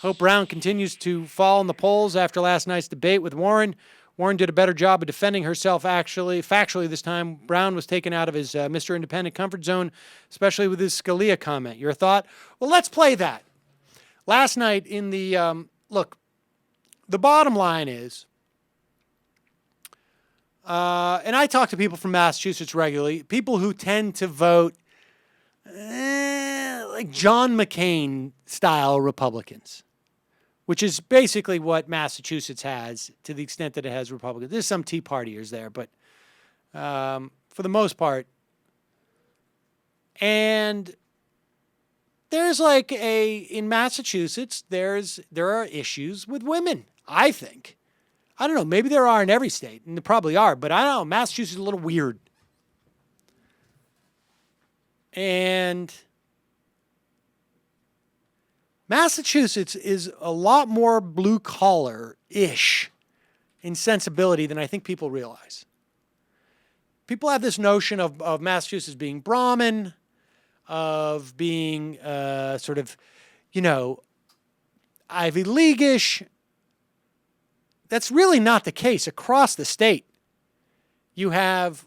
Hope Brown continues to fall in the polls after last night's debate with Warren. Warren did a better job of defending herself, factually this time. Brown was taken out of his Mr. Independent comfort zone, especially with his Scalia comment. Your thought? Well, let's play that. Last night in the, look, the bottom line is, and I talk to people from Massachusetts regularly, people who tend to vote like John McCain-style Republicans, which is basically what Massachusetts has to the extent that it has Republicans. There's some Tea Partiers there, but for the most part. And there's like in Massachusetts, there are issues with women, I think. I don't know, maybe there are in every state, and there probably are, but I don't know, Massachusetts is a little weird. And Massachusetts is a lot more blue-collar-ish in sensibility than I think people realize. People have this notion of Massachusetts being Brahmin, of being sort of, Ivy League-ish. That's really not the case across the state. You have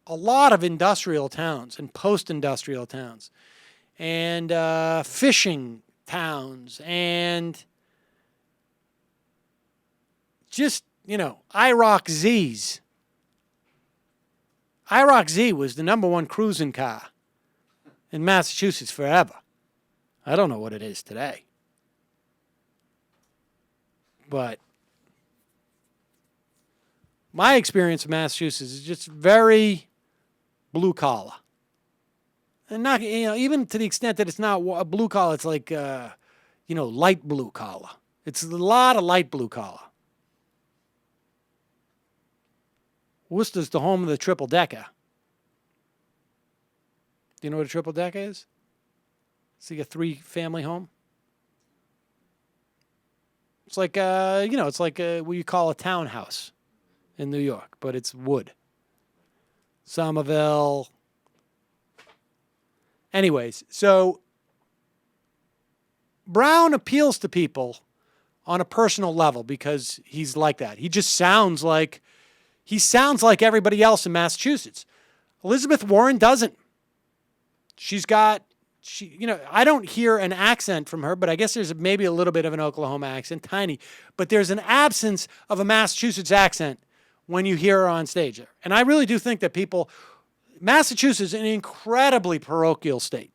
a lot of industrial towns and post-industrial towns and fishing towns and just, IROC Zs. IROC Z was the #1 cruising car in Massachusetts forever. I don't know what it is today. But my experience of Massachusetts is just very blue collar. And not, even to the extent that it's not a blue collar, it's like, light blue collar. It's a lot of light blue collar. Worcester's the home of the triple decker. Do you know what a triple decker is? It's like a 3-family home. It's like, it's like what you call a townhouse in New York, but it's wood. Somerville. Anyways, so Brown appeals to people on a personal level because he's like that. He just sounds like everybody else in Massachusetts. Elizabeth Warren doesn't. I don't hear an accent from her, but I guess there's maybe a little bit of an Oklahoma accent, tiny. But there's an absence of a Massachusetts accent when you hear her on stage. And I really do think that Massachusetts is an incredibly parochial state.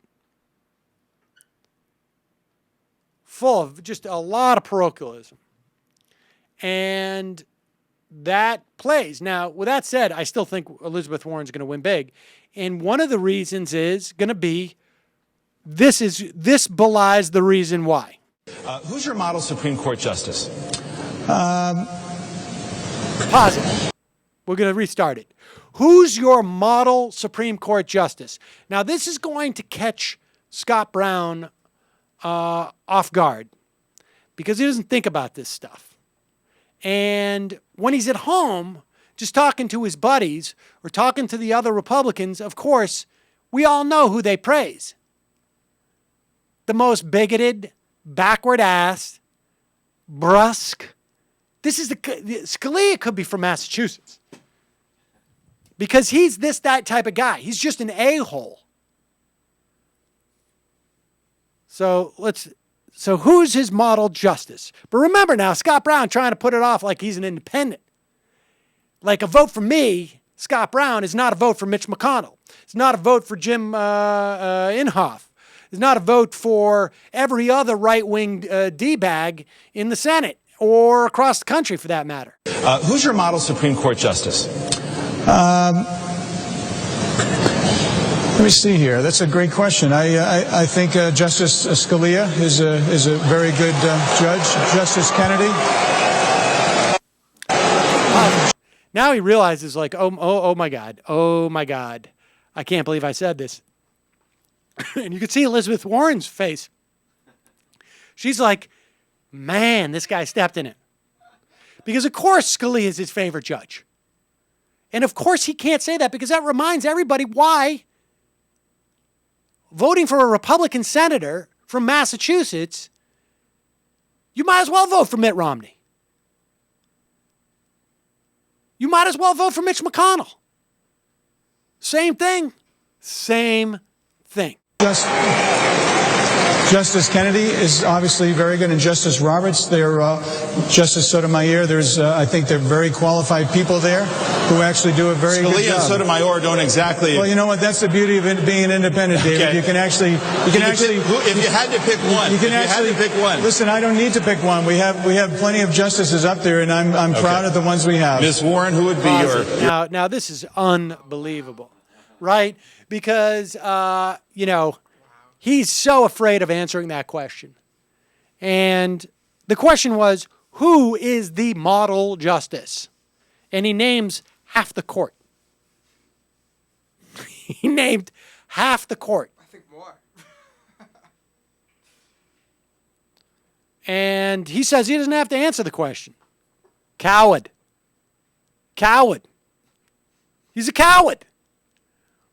Full of just a lot of parochialism. And that plays. Now, with that said, I still think Elizabeth Warren's going to win big. And one of the reasons is going to be this belies the reason why. Who's your model Supreme Court justice? Pause it. We're going to restart it. Who's your model Supreme Court justice? Now, this is going to catch Scott Brown off guard because he doesn't think about this stuff. And when he's at home, just talking to his buddies or talking to the other Republicans, of course, we all know who they praise. The most bigoted, backward-ass, brusque. Scalia could be from Massachusetts. Because he's that type of guy. He's just an a-hole. So who's his model justice? But remember now, Scott Brown trying to put it off like he's an independent. Like a vote for me, Scott Brown, is not a vote for Mitch McConnell. It's not a vote for Jim Inhofe. It's not a vote for every other right-wing D-bag in the Senate or across the country, for that matter. Who's your model Supreme Court justice? Let me see here. That's a great question. I think Justice Scalia is a very good judge. Justice Kennedy. Now he realizes, like, oh my God, I can't believe I said this. And you can see Elizabeth Warren's face. She's like, man, this guy stepped in it. Because, of course, Scalia is his favorite judge. And, of course, he can't say that because that reminds everybody why voting for a Republican senator from Massachusetts You might as well vote for Mitt Romney. You might as well vote for Mitch McConnell. Same thing. Same thing. Justice Kennedy is obviously very good, and Justice Roberts, Justice Sotomayor, I think they're very qualified people there who actually do a very good Scalia job. and Sotomayor don't exactly. Well, you know what? That's the beauty of being an independent, David. Okay. You can actually. If you had to pick one, Listen, I don't need to pick one. We have plenty of justices up there, and I'm proud of the ones we have. Ms. Warren, who would be your? Now this is unbelievable, right? Because he's so afraid of answering that question. And the question was, who is the model justice? And he names half the court. He named half the court. I think more. And he says he doesn't have to answer the question. Coward. Coward. He's a coward.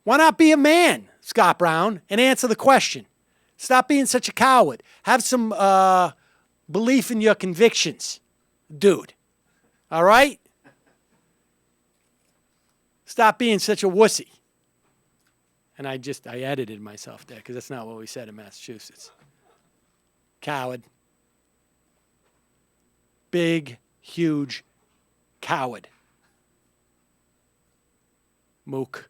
Why not be a man, Scott Brown, and answer the question? Stop being such a coward. Have some belief in your convictions, dude. All right? Stop being such a wussy. And I edited myself there because that's not what we said in Massachusetts. Coward. Big, huge coward. Mook.